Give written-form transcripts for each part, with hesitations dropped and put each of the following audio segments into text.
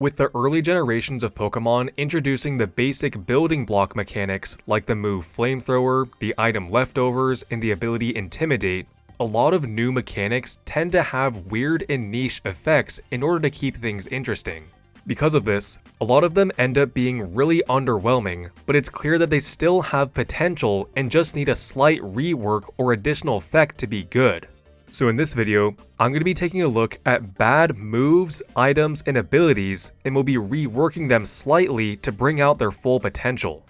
With the early generations of Pokémon introducing the basic building block mechanics like the move Flamethrower, the item Leftovers, and the ability Intimidate, a lot of new mechanics tend to have weird and niche effects in order to keep things interesting. Because of this, a lot of them end up being really underwhelming, but it's clear that they still have potential and just need a slight rework or additional effect to be good. So in this video, I'm going to be taking a look at bad moves, items, and abilities, and we'll be reworking them slightly to bring out their full potential.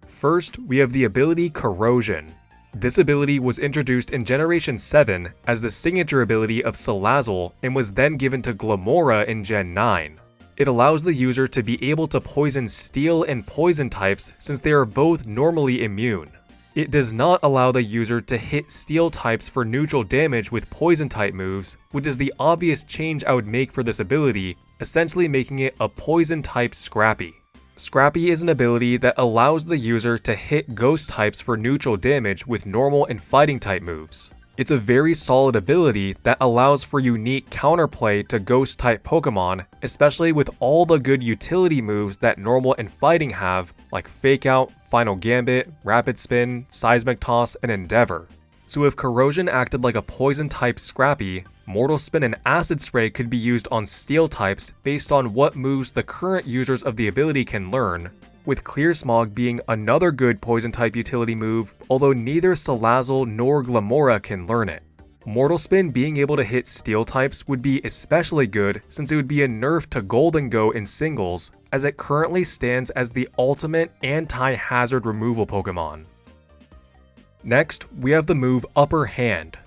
First, we have the ability Corrosion. This ability was introduced in Generation 7 as the signature ability of Salazzle and was then given to Glamora in Gen 9. It allows the user to be able to poison steel and poison types since they are both normally immune. It does not allow the user to hit steel types for neutral damage with poison type moves, which is the obvious change I would make for this ability, essentially making it a poison type Scrappy. Scrappy is an ability that allows the user to hit ghost types for neutral damage with normal and fighting type moves. It's a very solid ability that allows for unique counterplay to ghost type Pokemon, especially with all the good utility moves that normal and fighting have, like Fake Out, Final Gambit, Rapid Spin, Seismic Toss, and Endeavor. So if Corrosion acted like a poison type Scrappy, Mortal Spin and Acid Spray could be used on steel types based on what moves the current users of the ability can learn, with Clear Smog being another good poison type utility move, although neither Salazzle nor Glamora can learn it. Mortal Spin being able to hit steel types would be especially good since it would be a nerf to Golden Go in singles, as it currently stands as the ultimate anti-hazard removal Pokemon. Next, we have the move Upper Hand.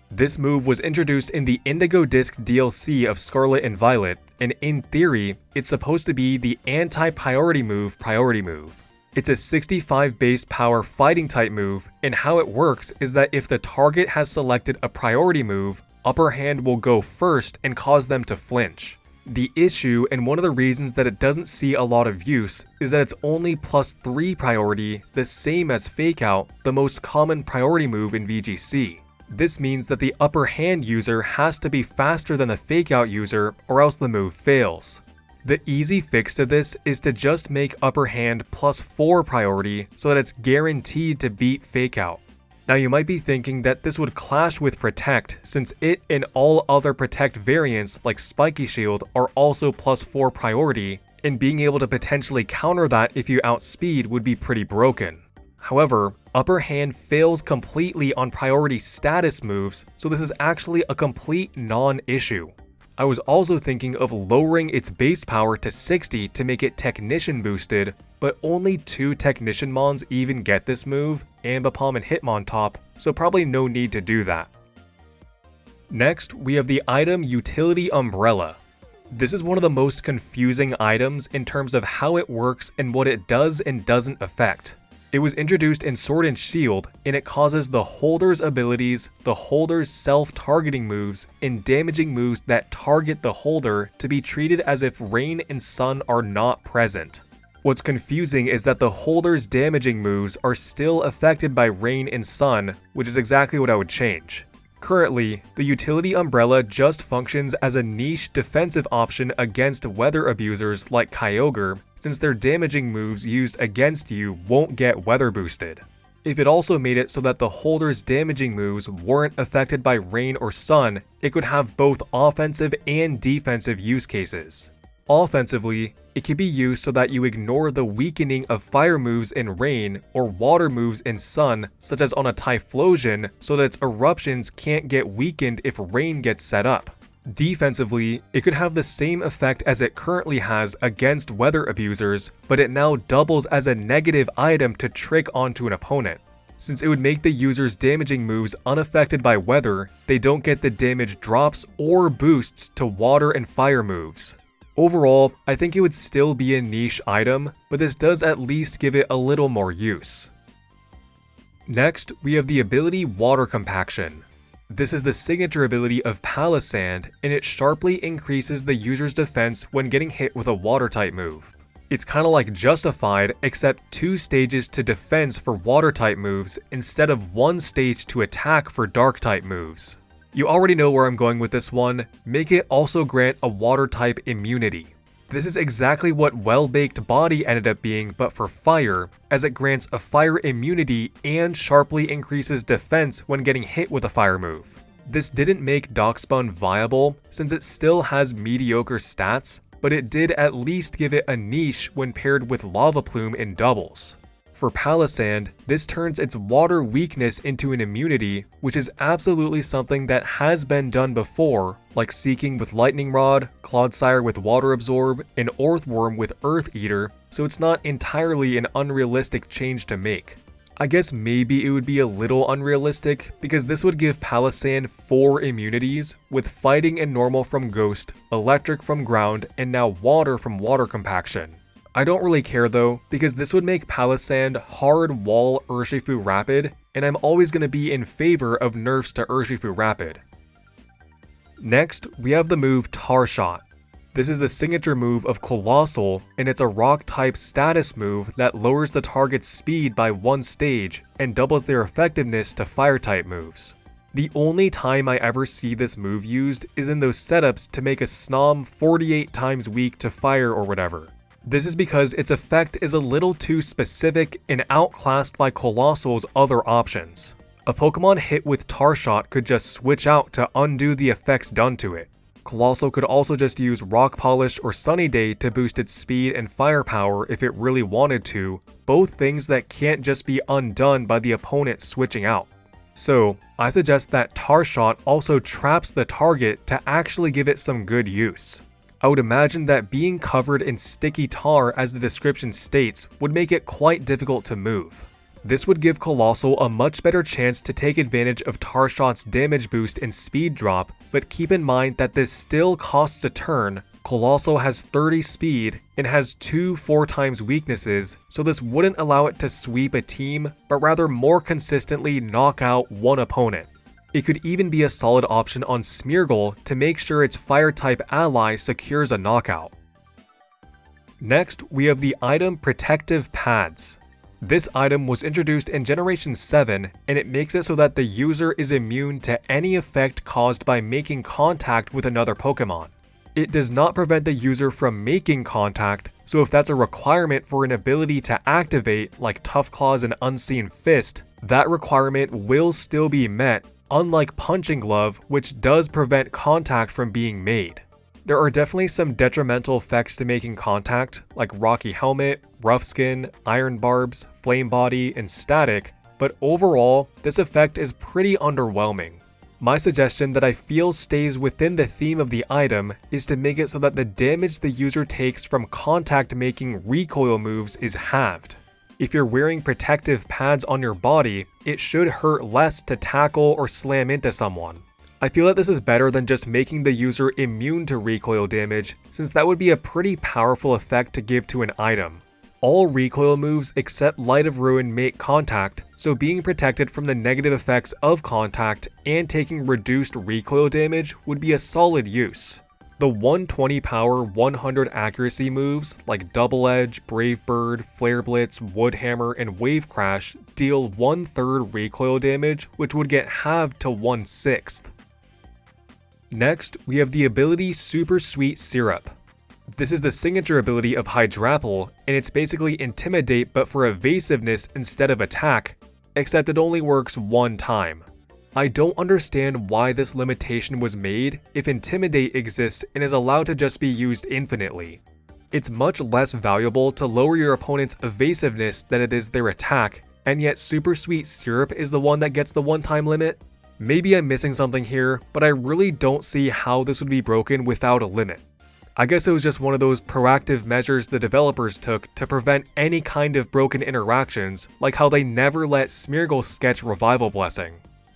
This move was introduced in the Indigo Disc DLC of Scarlet and Violet, and in theory, it's supposed to be the anti-priority move. It's a 65 base power fighting type move, and how it works is that if the target has selected a priority move, Upper Hand will go first and cause them to flinch. The issue, and one of the reasons that it doesn't see a lot of use, is that it's only +3 priority, the same as Fake Out, the most common priority move in VGC. This means that the Upper Hand user has to be faster than the Fake Out user, or else the move fails. The easy fix to this is to just make Upper Hand +4 priority so that it's guaranteed to beat Fake Out. Now you might be thinking that this would clash with Protect, since it and all other Protect variants like Spiky Shield are also +4 priority, and being able to potentially counter that if you outspeed would be pretty broken. However, Upper Hand fails completely on priority status moves, so this is actually a complete non-issue. I was also thinking of lowering its base power to 60 to make it Technician boosted, but only 2 Technician Mons even get this move, Ambipom and Hitmontop, so probably no need to do that. Next, we have the item Utility Umbrella. This is one of the most confusing items in terms of how it works and what it does and doesn't affect. It was introduced in Sword and Shield, and it causes the holder's abilities, the holder's self-targeting moves, and damaging moves that target the holder to be treated as if Rain and Sun are not present. What's confusing is that the holder's damaging moves are still affected by Rain and Sun, which is exactly what I would change. Currently, the Utility Umbrella just functions as a niche defensive option against weather abusers like Kyogre, since their damaging moves used against you won't get weather boosted. If it also made it so that the holder's damaging moves weren't affected by rain or sun, it could have both offensive and defensive use cases. Offensively, it can be used so that you ignore the weakening of fire moves in rain or water moves in sun, such as on a Typhlosion, so that its eruptions can't get weakened if rain gets set up. Defensively, it could have the same effect as it currently has against weather abusers, but it now doubles as a negative item to trick onto an opponent. Since it would make the user's damaging moves unaffected by weather, they don't get the damage drops or boosts to water and fire moves. Overall, I think it would still be a niche item, but this does at least give it a little more use. Next, we have the ability Water Compaction. This is the signature ability of Palisand, and it sharply increases the user's defense when getting hit with a water type move. It's kinda like Justified, except 2 stages to defense for water type moves instead of 1 stage to attack for dark type moves. You already know where I'm going with this one. Make it also grant a water type immunity. This is exactly what Well-Baked Body ended up being, but for fire, as it grants a fire immunity and sharply increases defense when getting hit with a fire move. This didn't make Darkspun viable, since it still has mediocre stats, but it did at least give it a niche when paired with Lava Plume in doubles. For Palisand, this turns its water weakness into an immunity, which is absolutely something that has been done before, like Seeking with Lightning Rod, Clodsire with Water Absorb, and Earthworm with Earth Eater, so it's not entirely an unrealistic change to make. I guess maybe it would be a little unrealistic, because this would give Palisand 4 immunities, with Fighting and Normal from Ghost, Electric from Ground, and now Water from Water Compaction. I don't really care though, because this would make Palisand hard wall Urshifu Rapid, and I'm always going to be in favor of nerfs to Urshifu Rapid. Next, we have the move Tar Shot. This is the signature move of Colossal, and it's a rock type status move that lowers the target's speed by 1 stage and doubles their effectiveness to fire type moves. The only time I ever see this move used is in those setups to make a Snom 48 times weak to fire or whatever. This is because its effect is a little too specific and outclassed by Colossal's other options. A Pokemon hit with Tar Shot could just switch out to undo the effects done to it. Colossal could also just use Rock Polish or Sunny Day to boost its speed and firepower if it really wanted to, both things that can't just be undone by the opponent switching out. So, I suggest that Tar Shot also traps the target to actually give it some good use. I would imagine that being covered in sticky tar, as the description states, would make it quite difficult to move. This would give Colossal a much better chance to take advantage of Tar Shot's damage boost and speed drop, but keep in mind that this still costs a turn. Colossal has 30 speed and has 2 4x weaknesses, so this wouldn't allow it to sweep a team, but rather more consistently knock out one opponent. It could even be a solid option on Smeargle to make sure its fire-type ally secures a knockout. Next, we have the item Protective Pads. This item was introduced in Generation 7, and it makes it so that the user is immune to any effect caused by making contact with another Pokemon. It does not prevent the user from making contact, so if that's a requirement for an ability to activate, like Tough Claws and Unseen Fist, that requirement will still be met, unlike Punching Glove, which does prevent contact from being made. There are definitely some detrimental effects to making contact, like Rocky Helmet, Rough Skin, Iron Barbs, Flame Body, and Static, but overall, this effect is pretty underwhelming. My suggestion that I feel stays within the theme of the item is to make it so that the damage the user takes from contact making recoil moves is halved. If you're wearing protective pads on your body, it should hurt less to tackle or slam into someone. I feel that this is better than just making the user immune to recoil damage, since that would be a pretty powerful effect to give to an item. All recoil moves except Light of Ruin make contact, so being protected from the negative effects of contact and taking reduced recoil damage would be a solid use. The 120 power, 100 accuracy moves like Double Edge, Brave Bird, Flare Blitz, Wood Hammer, and Wave Crash deal 1/3 recoil damage, which would get halved to 1/6. Next, we have the ability Supersweet Syrup. This is the signature ability of Hydrapple, and it's basically Intimidate but for evasiveness instead of attack, except it only works one time. I don't understand why this limitation was made if Intimidate exists and is allowed to just be used infinitely. It's much less valuable to lower your opponent's evasiveness than it is their attack, and yet Supersweet Syrup is the one that gets the one-time limit? Maybe I'm missing something here, but I really don't see how this would be broken without a limit. I guess it was just one of those proactive measures the developers took to prevent any kind of broken interactions, like how they never let Smeargle sketch Revival Blessing.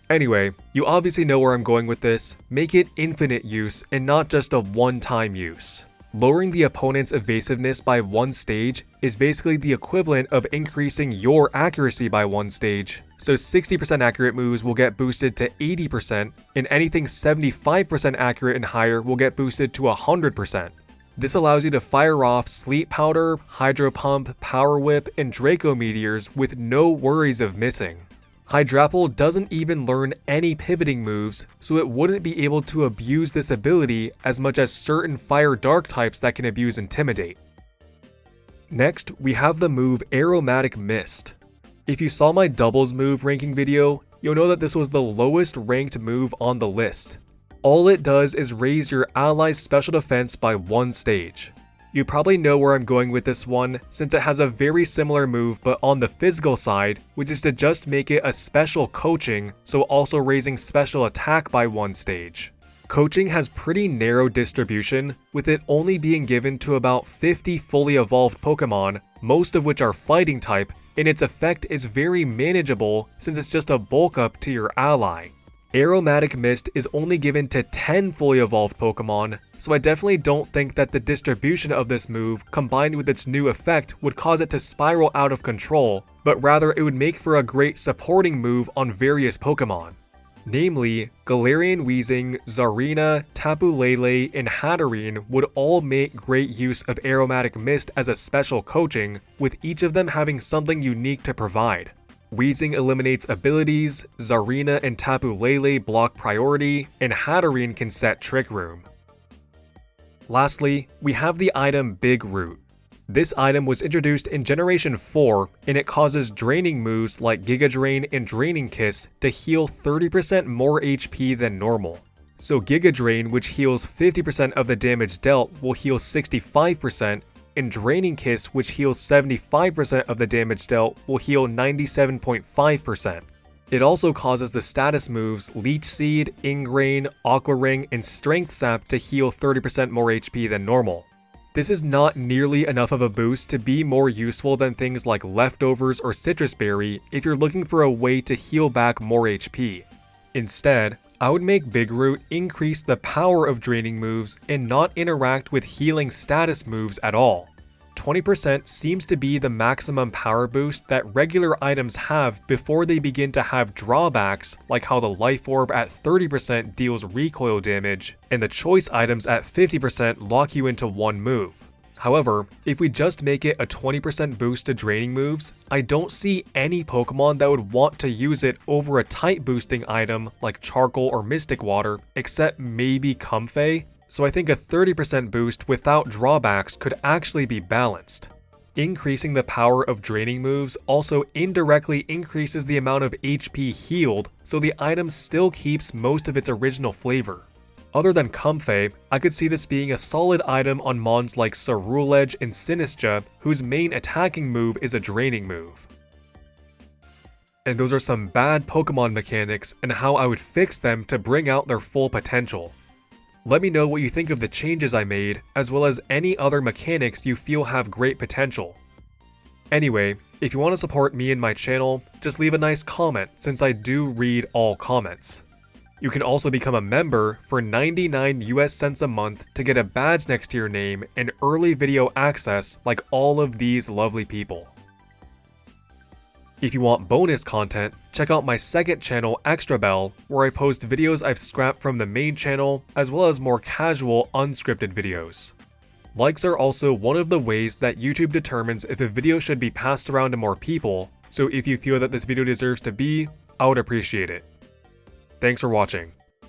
Anyway, you obviously know where I'm going with this. Make it infinite use and not just a one-time use. Lowering the opponent's evasiveness by 1 stage is basically the equivalent of increasing your accuracy by 1 stage. So 60% accurate moves will get boosted to 80%, and anything 75% accurate and higher will get boosted to 100%. This allows you to fire off Sleep Powder, Hydro Pump, Power Whip, and Draco Meteors with no worries of missing. Hydrapple doesn't even learn any pivoting moves, so it wouldn't be able to abuse this ability as much as certain Fire Dark types that can abuse Intimidate. Next, we have the move Aromatic Mist. If you saw my doubles move ranking video, you'll know that this was the lowest ranked move on the list. All it does is raise your ally's special defense by 1 stage. You probably know where I'm going with this one, since it has a very similar move but on the physical side, which is to just make it a special coaching, so also raising special attack by 1 stage. Coaching has pretty narrow distribution, with it only being given to about 50 fully evolved Pokemon, most of which are fighting type, and its effect is very manageable since it's just a bulk up to your ally. Aromatic Mist is only given to 10 fully evolved Pokemon, so I definitely don't think that the distribution of this move combined with its new effect would cause it to spiral out of control, but rather it would make for a great supporting move on various Pokemon. Namely, Galarian Weezing, Zarina, Tapu Lele, and Hatterene would all make great use of Aromatic Mist as a special coaching, with each of them having something unique to provide. Weezing eliminates abilities, Zarina and Tapu Lele block priority, and Hatterene can set Trick Room. Lastly, we have the item Big Root. This item was introduced in Generation 4, and it causes draining moves like Giga Drain and Draining Kiss to heal 30% more HP than normal. So Giga Drain, which heals 50% of the damage dealt, will heal 65%, and Draining Kiss, which heals 75% of the damage dealt, will heal 97.5%. It also causes the status moves Leech Seed, Ingrain, Aqua Ring, and Strength Sap to heal 30% more HP than normal. This is not nearly enough of a boost to be more useful than things like Leftovers or Citrus Berry if you're looking for a way to heal back more HP. Instead, I would make Big Root increase the power of draining moves and not interact with healing status moves at all. 20% seems to be the maximum power boost that regular items have before they begin to have drawbacks, like how the Life Orb at 30% deals recoil damage, and the choice items at 50% lock you into one move. However, if we just make it a 20% boost to draining moves, I don't see any Pokemon that would want to use it over a type boosting item like Charcoal or Mystic Water, except maybe Comfey, so I think a 30% boost without drawbacks could actually be balanced. Increasing the power of draining moves also indirectly increases the amount of HP healed, so the item still keeps most of its original flavor. Other than Comfey, I could see this being a solid item on mons like Ceruledge and Sinistcha, whose main attacking move is a draining move. And those are some bad Pokemon mechanics and how I would fix them to bring out their full potential. Let me know what you think of the changes I made, as well as any other mechanics you feel have great potential. Anyway, if you want to support me and my channel, just leave a nice comment since I do read all comments. You can also become a member for 99 US cents a month to get a badge next to your name and early video access like all of these lovely people. If you want bonus content, check out my second channel, Extra Bell, where I post videos I've scrapped from the main channel, as well as more casual, unscripted videos. Likes are also one of the ways that YouTube determines if a video should be passed around to more people, so if you feel that this video deserves to be, I would appreciate it. Thanks for watching.